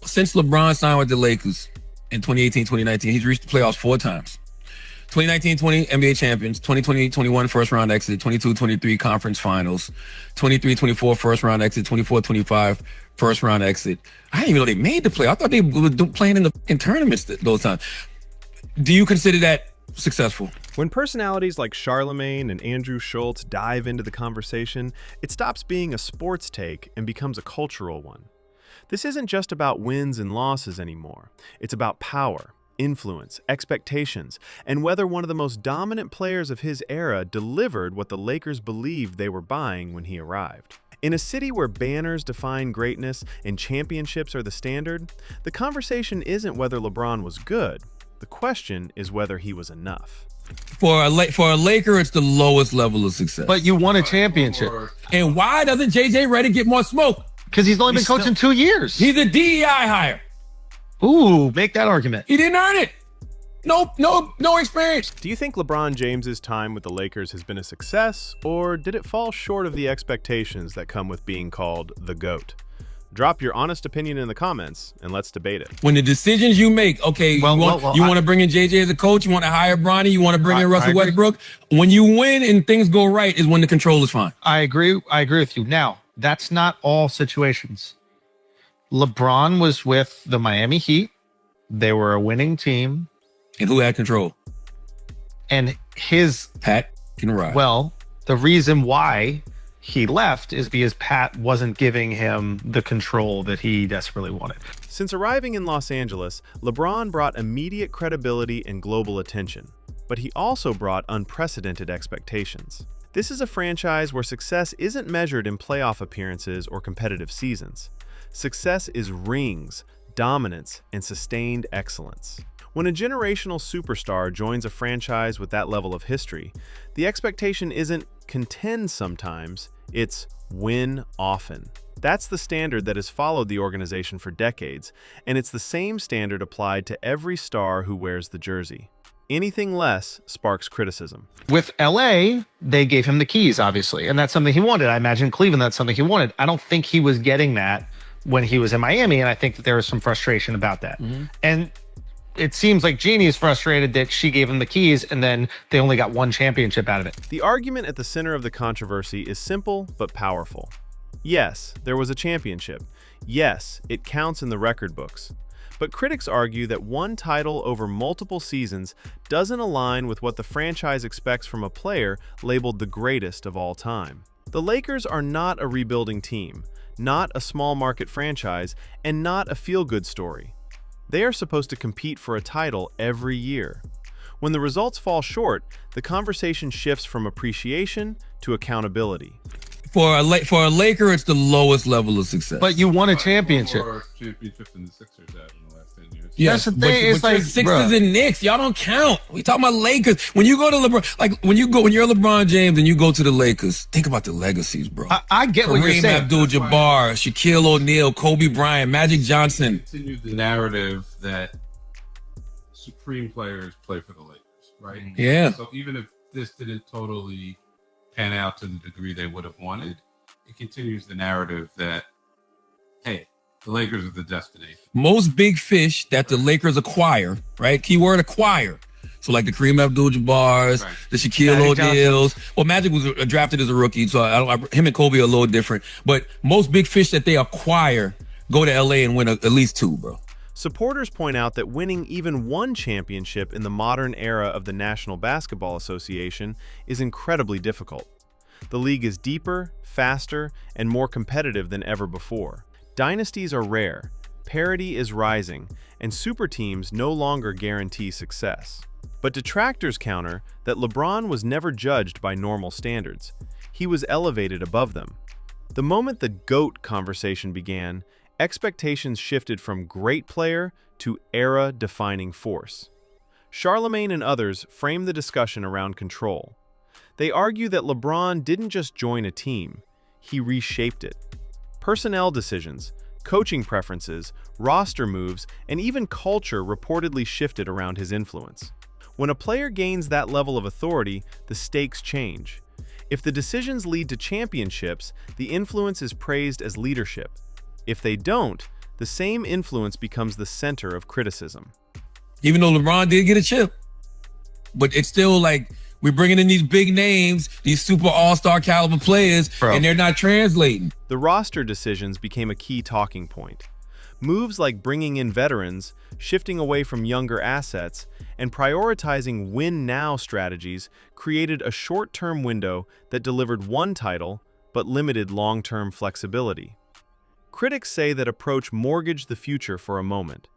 since LeBron signed with the Lakers in 2018, 2019, he's reached the playoffs 4 times. 2019-20 NBA champions, 2020-21 first round exit, 22-23 conference finals, 23-24 first round exit, 24-25 first round exit. I didn't even know they made the play. I thought they were playing in the tournaments those times. Do you consider that successful? When personalities like Charlamagne and Andrew Schulz dive into the conversation, it stops being a sports take and becomes a cultural one. This isn't just about wins and losses anymore. It's about power, influence, expectations, and whether one of the most dominant players of his era delivered what the Lakers believed they were buying when he arrived. In a city where banners define greatness and championships are the standard, the conversation isn't whether LeBron was good. The question is whether he was enough. For a Laker, it's the lowest level of success. But you won a championship. And why doesn't JJ Redick get more smoke? Because he's only been coaching 2 years. He's a DEI hire. Ooh, make that argument. He didn't earn it. No experience. Do you think LeBron James's time with the Lakers has been a success, or did it fall short of the expectations that come with being called the GOAT? Drop your honest opinion in the comments, and let's debate it. When the decisions you make, okay, you want to bring in JJ as a coach, you want to hire Bronny, you want to bring in Russell Westbrook. When you win and things go right is when the control is fine. I agree with you. Now, that's not all situations. LeBron was with the Miami Heat. They were a winning team. And who had control? And his Pat can ride. Well, the reason why he left is because Pat wasn't giving him the control that he desperately wanted. Since arriving in Los Angeles, LeBron brought immediate credibility and global attention, but he also brought unprecedented expectations. This is a franchise where success isn't measured in playoff appearances or competitive seasons. Success is rings, dominance, and sustained excellence. When a generational superstar joins a franchise with that level of history, the expectation isn't contend sometimes, it's win often. That's the standard that has followed the organization for decades, and it's the same standard applied to every star who wears the jersey. Anything less sparks criticism. With LA, they gave him the keys, obviously, and that's something he wanted. I imagine Cleveland, that's something he wanted. I don't think he was getting that when he was in Miami, and I think that there was some frustration about that. And it seems like Jeannie is frustrated that she gave him the keys and then they only got 1 championship out of it. The argument at the center of the controversy is simple but powerful. Yes, there was a championship. Yes, it counts in the record books. But critics argue that one title over multiple seasons doesn't align with what the franchise expects from a player labeled the greatest of all time. The Lakers are not a rebuilding team, not a small market franchise, and not a feel-good story. They are supposed to compete for a title every year. When the results fall short, the conversation shifts from appreciation to accountability. For a Laker, it's the lowest level of success. But you won a championship. Or championships in the Sixers had in the last 10 years. Yes, that's the thing. It's like Sixers and Knicks, y'all don't count. We talking about Lakers. When you go to LeBron, like when you're LeBron James and you go to the Lakers, think about the legacies, bro. I get what you're Kareem saying. Abdul-Jabbar, Shaquille O'Neal, Kobe Bryant, Magic Johnson. Continue the narrative that supreme players play for the Lakers, right? Yeah. So even if this didn't totally pan out to the degree they would have wanted, it continues the narrative that, hey, the Lakers are the destination. Most big fish that the Lakers acquire, right? Keyword acquire. So like the Kareem Abdul-Jabbars, Right. the Shaquille O'Neals. Well, Magic was drafted as a rookie, so him and Kobe are a little different. But most big fish that they acquire go to LA and win at least 2, bro. Supporters point out that winning even 1 championship in the modern era of the National Basketball Association is incredibly difficult. The league is deeper, faster, and more competitive than ever before. Dynasties are rare, parity is rising, and super teams no longer guarantee success. But detractors counter that LeBron was never judged by normal standards. He was elevated above them. The moment the GOAT conversation began, expectations shifted from great player to era-defining force. Charlamagne and others frame the discussion around control. They argue that LeBron didn't just join a team, he reshaped it. Personnel decisions, coaching preferences, roster moves, and even culture reportedly shifted around his influence. When a player gains that level of authority, the stakes change. If the decisions lead to championships, the influence is praised as leadership. If they don't, the same influence becomes the center of criticism. Even though LeBron did get a chip, but it's still like we're bringing in these big names, these super all-star caliber players, and they're not translating. The roster decisions became a key talking point. Moves like bringing in veterans, shifting away from younger assets, and prioritizing win-now strategies created a short-term window that delivered one title but limited long-term flexibility. Critics say that approach mortgaged the future for a moment.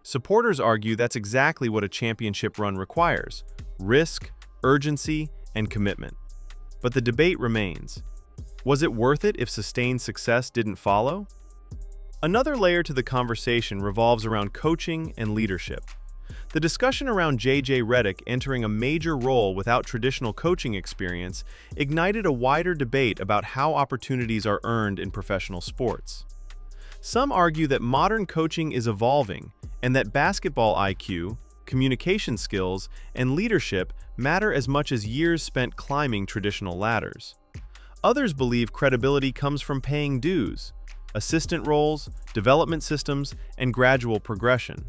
Supporters argue that's exactly what a championship run requires: risk, urgency, and commitment. But the debate remains. Was it worth it if sustained success didn't follow? Another layer to the conversation revolves around coaching and leadership. The discussion around J.J. Redick entering a major role without traditional coaching experience ignited a wider debate about how opportunities are earned in professional sports. Some argue that modern coaching is evolving and that basketball IQ, communication skills, and leadership matter as much as years spent climbing traditional ladders. Others believe credibility comes from paying dues, assistant roles, development systems, and gradual progression.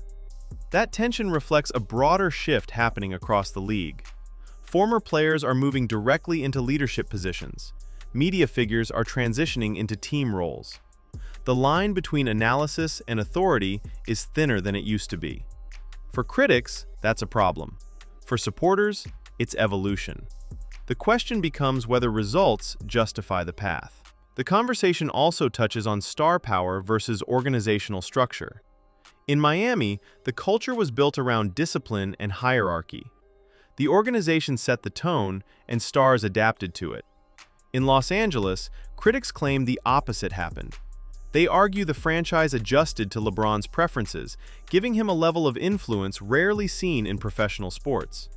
That tension reflects a broader shift happening across the league. Former players are moving directly into leadership positions. Media figures are transitioning into team roles. The line between analysis and authority is thinner than it used to be. For critics, that's a problem. For supporters, it's evolution. The question becomes whether results justify the path. The conversation also touches on star power versus organizational structure. In Miami, the culture was built around discipline and hierarchy. The organization set the tone, and stars adapted to it. In Los Angeles, critics claim the opposite happened. They argue the franchise adjusted to LeBron's preferences, giving him a level of influence rarely seen in professional sports.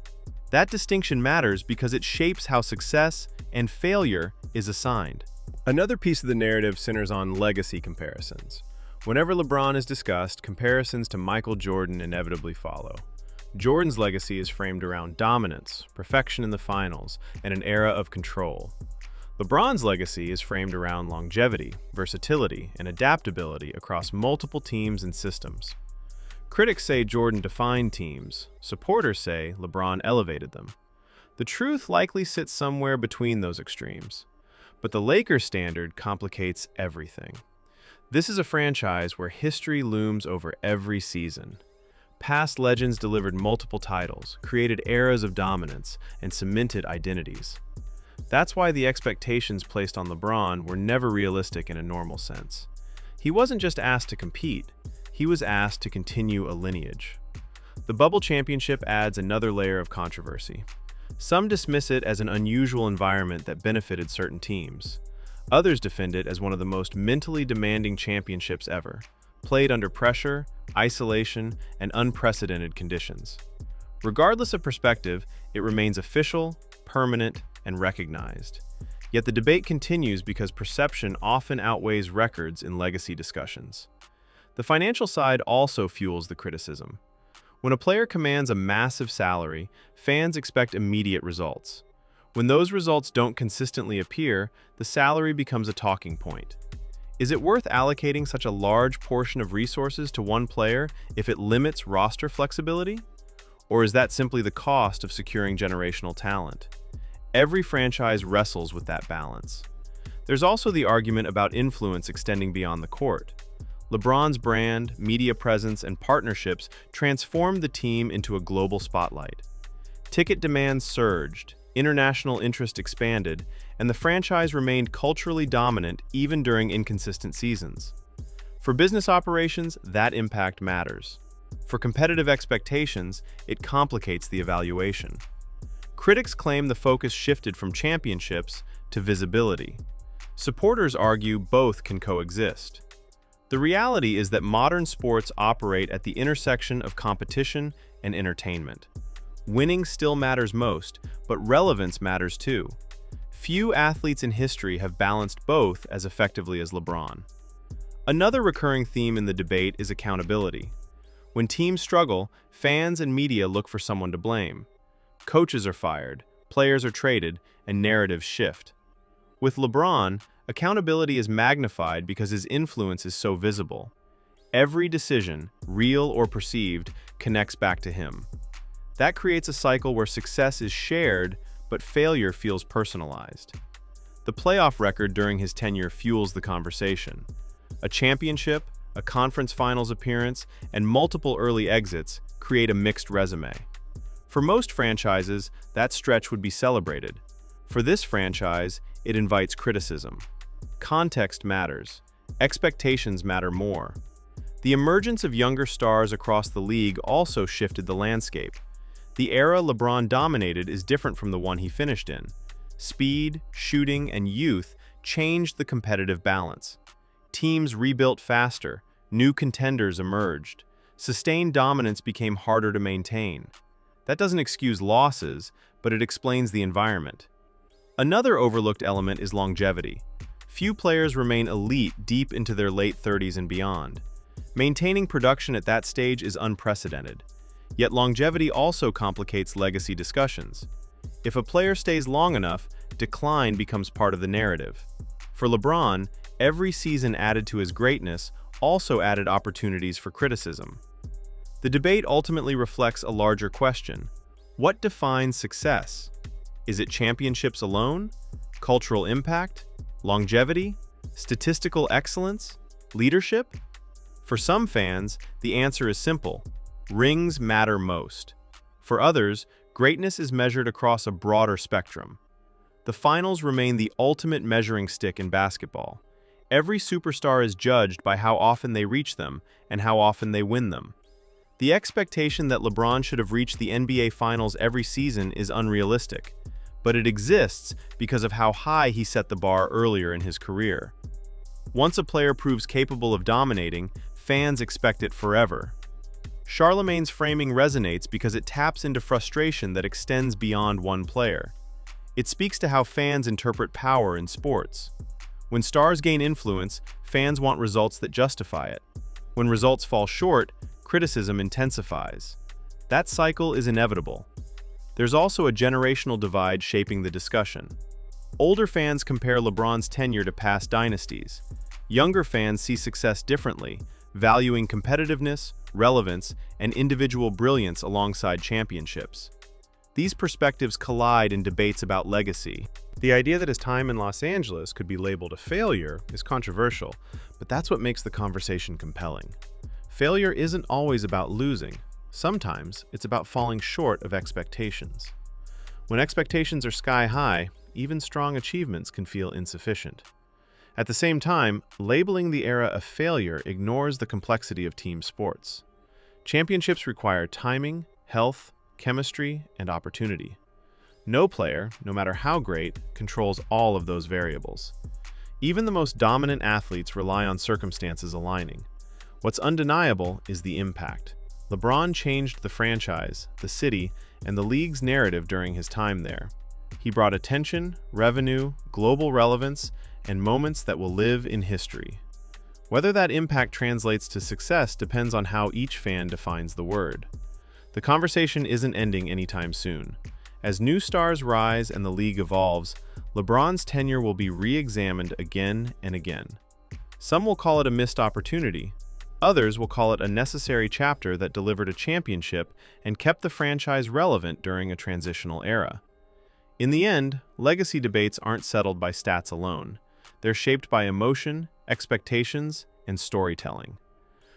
That distinction matters because it shapes how success and failure is assigned. Another piece of the narrative centers on legacy comparisons. Whenever LeBron is discussed, comparisons to Michael Jordan inevitably follow. Jordan's legacy is framed around dominance, perfection in the finals, and an era of control. LeBron's legacy is framed around longevity, versatility, and adaptability across multiple teams and systems. Critics say Jordan defined teams. Supporters say LeBron elevated them. The truth likely sits somewhere between those extremes. But the Lakers standard complicates everything. This is a franchise where history looms over every season. Past legends delivered multiple titles, created eras of dominance, and cemented identities. That's why the expectations placed on LeBron were never realistic in a normal sense. He wasn't just asked to compete, he was asked to continue a lineage. The bubble championship adds another layer of controversy. Some dismiss it as an unusual environment that benefited certain teams. Others defend it as one of the most mentally demanding championships ever, played under pressure, isolation, and unprecedented conditions. Regardless of perspective, it remains official, permanent, and recognized. Yet the debate continues because perception often outweighs records in legacy discussions. The financial side also fuels the criticism. When a player commands a massive salary, fans expect immediate results. When those results don't consistently appear, the salary becomes a talking point. Is it worth allocating such a large portion of resources to one player if it limits roster flexibility? Or is that simply the cost of securing generational talent? Every franchise wrestles with that balance. There's also the argument about influence extending beyond the court. LeBron's brand, media presence, and partnerships transformed the team into a global spotlight. Ticket demand surged, international interest expanded, and the franchise remained culturally dominant even during inconsistent seasons. For business operations, that impact matters. For competitive expectations, it complicates the evaluation. Critics claim the focus shifted from championships to visibility. Supporters argue both can coexist. The reality is that modern sports operate at the intersection of competition and entertainment. Winning still matters most, but relevance matters too. Few athletes in history have balanced both as effectively as LeBron. Another recurring theme in the debate is accountability. When teams struggle, fans and media look for someone to blame. Coaches are fired, players are traded, and narratives shift. With LeBron, accountability is magnified because his influence is so visible. Every decision, real or perceived, connects back to him. That creates a cycle where success is shared, but failure feels personalized. The playoff record during his tenure fuels the conversation. A championship, a conference finals appearance, and multiple early exits create a mixed resume. For most franchises, that stretch would be celebrated. For this franchise, it invites criticism. Context matters. Expectations matter more. The emergence of younger stars across the league also shifted the landscape. The era LeBron dominated is different from the one he finished in. Speed, shooting, and youth changed the competitive balance. Teams rebuilt faster, new contenders emerged. Sustained dominance became harder to maintain. That doesn't excuse losses, but it explains the environment. Another overlooked element is longevity. Few players remain elite deep into their late 30s and beyond. Maintaining production at that stage is unprecedented. Yet longevity also complicates legacy discussions. If a player stays long enough, decline becomes part of the narrative. For LeBron, every season added to his greatness also added opportunities for criticism. The debate ultimately reflects a larger question. What defines success? Is it championships alone? Cultural impact? Longevity? Statistical excellence? Leadership? For some fans, the answer is simple. Rings matter most. For others, greatness is measured across a broader spectrum. The finals remain the ultimate measuring stick in basketball. Every superstar is judged by how often they reach them and how often they win them. The expectation that LeBron should have reached the NBA Finals every season is unrealistic, but it exists because of how high he set the bar earlier in his career. Once a player proves capable of dominating, fans expect it forever. Charlamagne's framing resonates because it taps into frustration that extends beyond one player. It speaks to how fans interpret power in sports. When stars gain influence, fans want results that justify it. When results fall short, criticism intensifies. That cycle is inevitable. There's also a generational divide shaping the discussion. Older fans compare LeBron's tenure to past dynasties. Younger fans see success differently, valuing competitiveness, relevance, and individual brilliance alongside championships. These perspectives collide in debates about legacy. The idea that his time in Los Angeles could be labeled a failure is controversial, but that's what makes the conversation compelling. Failure isn't always about losing. Sometimes it's about falling short of expectations. When expectations are sky high, even strong achievements can feel insufficient. At the same time, labeling the era a failure ignores the complexity of team sports. Championships require timing, health, chemistry, and opportunity. No player, no matter how great, controls all of those variables. Even the most dominant athletes rely on circumstances aligning. What's undeniable is the impact. LeBron changed the franchise, the city, and the league's narrative during his time there. He brought attention, revenue, global relevance, and moments that will live in history. Whether that impact translates to success depends on how each fan defines the word. The conversation isn't ending anytime soon. As new stars rise and the league evolves, LeBron's tenure will be re-examined again and again. Some will call it a missed opportunity. Others will call it a necessary chapter that delivered a championship and kept the franchise relevant during a transitional era. In the end, legacy debates aren't settled by stats alone. They're shaped by emotion, expectations, and storytelling.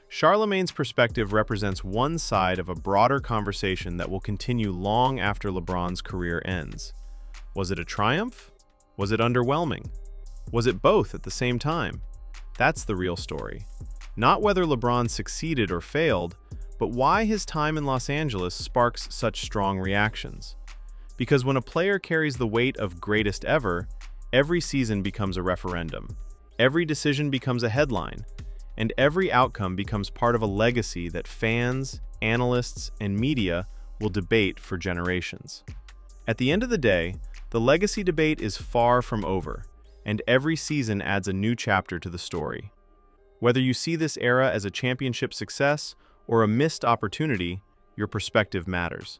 Charlamagne's perspective represents one side of a broader conversation that will continue long after LeBron's career ends. Was it a triumph? Was it underwhelming? Was it both at the same time? That's the real story. Not whether LeBron succeeded or failed, but why his time in Los Angeles sparks such strong reactions. Because when a player carries the weight of greatest ever, every season becomes a referendum. Every decision becomes a headline. And every outcome becomes part of a legacy that fans, analysts, and media will debate for generations. At the end of the day, the legacy debate is far from over, and every season adds a new chapter to the story. Whether you see this era as a championship success or a missed opportunity, your perspective matters.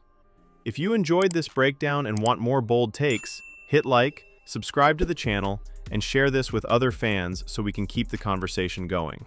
If you enjoyed this breakdown and want more bold takes, hit like, subscribe to the channel, and share this with other fans so we can keep the conversation going.